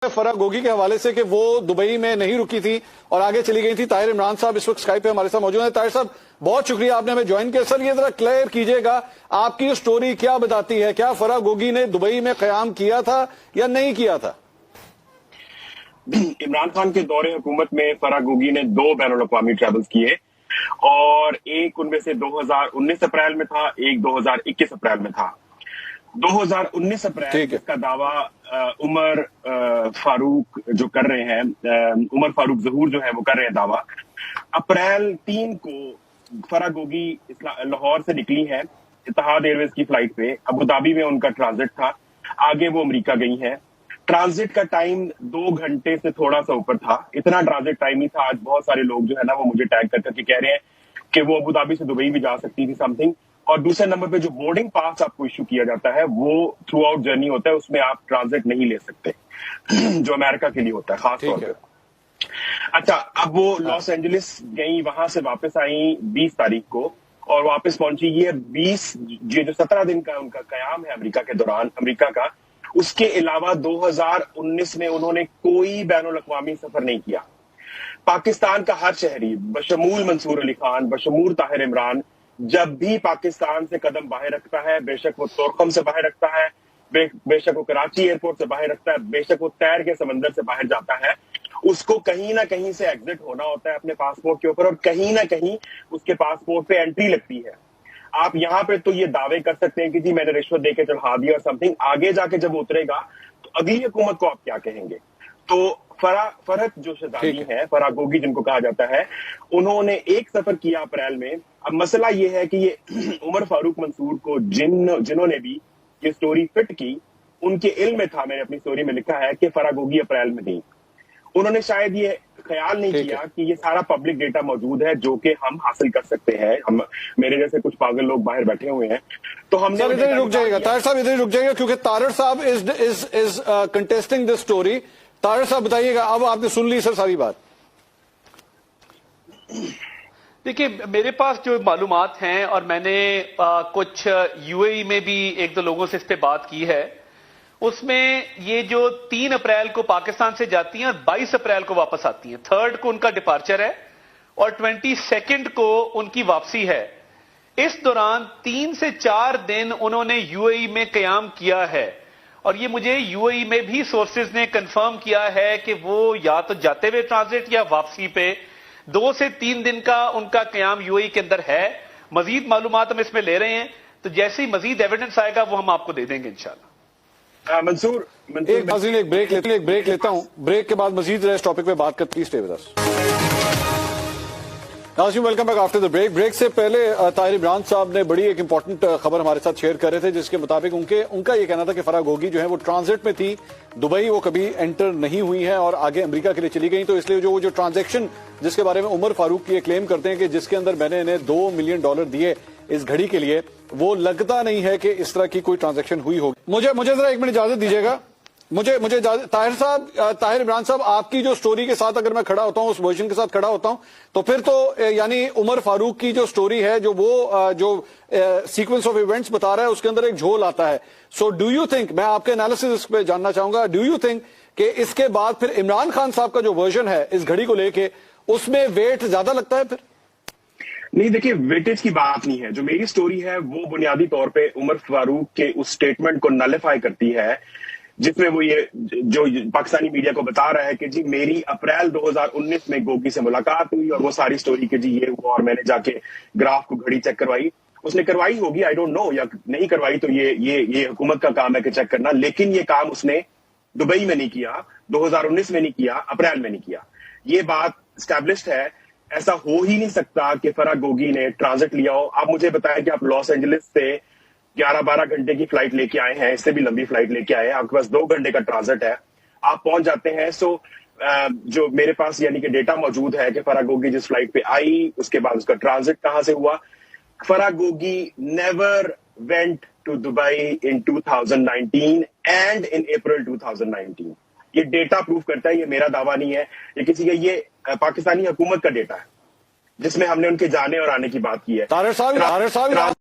फराह गोगी के हवाले से कि वो दुबई में नहीं रुकी थी और आगे चली गई थी। ताहिर इमरान साहब इस वक्त स्काइप पे हमारे साथ मौजूद हैं। ताहिर साहब, बहुत शुक्रिया, आपने हमें ज्वाइन किया। सर, ये जरा क्लियर कीजिएगा, आपकी स्टोरी क्या बताती है? क्या फराह गोगी ने दुबई में क़याम किया था या नहीं किया था? इमरान खान के दौरे हुकूमत में फराह गोगी ने 2 बैनुल-अक़वामी ट्रैवल्स किए और एक उनमें से 2019 अप्रैल में था, एक 2021 अप्रैल में था। 2019 अप्रैल का दावा उमर फारूक जो कर रहे हैं, उमर फारूक ज़हूर जो है वो कर रहे हैं दावा। अप्रैल 3 को फराह गोगी लाहौर से निकली है इत्तेहाद एयरवेज की फ्लाइट पे। अबू धाबी में उनका ट्रांजिट था, आगे वो अमेरिका गई हैं। ट्रांजिट का टाइम 2 घंटे से थोड़ा सा ऊपर था, इतना ट्रांजिट टाइम ही था। आज बहुत सारे लोग जो है ना वो मुझे टैग कर करके कह रहे हैं कि वो अबू धाबी से दुबई भी जा सकती थी समथिंग। और दूसरे नंबर पे जो बोर्डिंग पास आपको इश्यू किया जाता है वो थ्रू आउट जर्नी होता है, उसमें आप ट्रांजिट नहीं ले सकते जो अमेरिका के लिए होता है खास तौर पर। अच्छा, अब वो लॉस एंजलिस गई, वहां से वापस आई 20 तारीख को और वापस पहुंची। ये 20 जो 17 दिन का उनका कयाम है अमेरिका के दौरान, अमेरिका का, उसके अलावा 2019 में उन्होंने कोई बैनुल-अक़वामी सफर नहीं किया। पाकिस्तान का हर शहरी बशमूल मंसूर अली खान, बशमूल ताहिर इमरान, जब भी पाकिस्तान से कदम बाहर रखता है, बेशक वो तोरखम से बाहर रखता है, बेशक वो कराची एयरपोर्ट से बाहर रखता है, बेशक वो तैर के समंदर से बाहर जाता है, उसको कहीं ना कहीं से एग्जिट होना होता है अपने पासपोर्ट के ऊपर और कहीं ना कहीं उसके पासपोर्ट पे एंट्री लगती है। आप यहाँ पे तो ये दावे कर सकते हैं कि जी मैंने रिश्वत देके चढ़ा दिया और समथिंग, आगे जाके जब उतरेगा तो अगली हुकूमत को आप क्या कहेंगे? तो फरहत जो शहजादी है, फराह गोगी जिनको कहा जाता है, उन्होंने एक सफर किया अप्रैल में। अब मसला ये है कि ये उमर फारूक मंसूर को जिन्होंने भी ये स्टोरी फिट की, उनके इल्म में था, मैंने अपनी स्टोरी में लिखा है कि फराह गोगी अप्रैल में थी। उन्होंने शायद ये ख्याल नहीं किया कि ये सारा पब्लिक डेटा मौजूद है जो कि हम हासिल कर सकते हैं। हम मेरे जैसे कुछ पागल लोग बाहर बैठे हुए हैं, तो हमने इधर ही रुक जाएगा ताहिर साहब, इधर ही रुक जाएगा, क्योंकि तारिर साहब इज कंटेस्टिंग दिस स्टोरी। तारिर साहब बताइएगा, अब आपने सुन ली सर सारी बात। देखिए, मेरे पास जो मालूमात हैं और मैंने कुछ यूएई में भी 1-2 लोगों से इस पे बात की है, उसमें ये जो 3 अप्रैल को पाकिस्तान से जाती हैं और 22 अप्रैल को वापस आती हैं, 3rd को उनका डिपार्चर है और 22nd को उनकी वापसी है। इस दौरान 3 से 4 दिन उन्होंने यूएई में कयाम किया है और ये मुझे यूएई में भी सोर्सेज ने कंफर्म किया है कि वो या तो जाते हुए ट्रांजिट या वापसी पे 2 से 3 दिन का उनका कयाम यूएई के अंदर है। मजीद मालूमात हम इसमें ले रहे हैं, तो जैसे ही मजीद एविडेंस आएगा वो हम आपको दे देंगे इंशाल्लाह। मंसूर एक ब्रेक लेता हूं, ब्रेक के बाद मजीद इस टॉपिक पे बात करते। Stay with us. नाज़रीन, welcome back after the break. Break से पहले ताहिर इमरान साहब ने बड़ी एक इंपॉर्टेंट खबर हमारे साथ शेयर कर रहे थे, जिसके मुताबिक उनका ये कहना था कि फराह गोगी जो है वो ट्रांजिट में थी दुबई, वो कभी एंटर नहीं हुई है और आगे अमेरिका के लिए चली गई। तो इसलिए जो ट्रांजैक्शन जिसके बारे में उमर फारूक ये क्लेम करते हैं कि जिसके अंदर मैंने इन्हें $2 मिलियन दिए इस घड़ी के लिए, वो लगता नहीं है कि इस तरह की कोई ट्रांजैक्शन हुई होगी। मुझे जरा 1 मिनट इजाजत दीजिएगा। मुझे ताहिर इमरान साहब, आपकी जो स्टोरी के साथ अगर मैं खड़ा होता हूं, उस वर्जन के साथ खड़ा होता हूं, तो फिर तो यानी उमर फारूक की जो स्टोरी है, जो सीक्वेंस ऑफ इवेंट्स बता रहा है, उसके अंदर एक झोल आता है। सो डू यू थिंक, मैं आपके एनालिसिस इस पे जानना चाहूंगा, डू यू थिंक कि इसके बाद फिर इमरान खान साहब का जो वर्जन है इस घड़ी को लेके, उसमें वेट ज्यादा लगता है? फिर नहीं, देखिए, वेटेज की बात नहीं है। जो मेरी स्टोरी है वो बुनियादी तौर पे उमर फारूक के उस स्टेटमेंट को नलिफाई करती है जिसमें वो ये जो पाकिस्तानी मीडिया को बता रहा है कि जी मेरी अप्रैल 2019 में गोगी से मुलाकात हुई और वो सारी स्टोरी के जी ये हुआ और मैंने जाके ग्राफ को घड़ी चेक करवाई। उसने करवाई होगी, आई डोंट नो, या नहीं करवाई, तो ये हुकूमत का काम है कि चेक करना, लेकिन ये काम उसने दुबई में नहीं किया, 2019 में नहीं किया, अप्रैल में नहीं किया। ये बात स्टैब्लिश्ड है। ऐसा हो ही नहीं सकता कि फराह गोगी ने ट्रांजिट लिया हो। आप मुझे बताएं कि आप लॉस एंजलिस से 11-12 घंटे की फ्लाइट लेके आए हैं, इससे भी लंबी फ्लाइट लेके आए हैं, आपके पास 2 घंटे का ट्रांजिट है, आप पहुंच जाते हैं। सो जो मेरे पास यानी कि डेटा मौजूद है कि फराह गोगी जिस फ्लाइट पे आई, उसके बाद उसका ट्रांजिट कहां से हुआ। Farah Gogi never went to Dubai in 2019 and in April 2019। ये डेटा प्रूफ करता है, ये मेरा दावा नहीं है, ये किसी का, ये पाकिस्तानी हुकूमत का डेटा है जिसमें हमने उनके जाने और आने की बात की है। तारिर साहब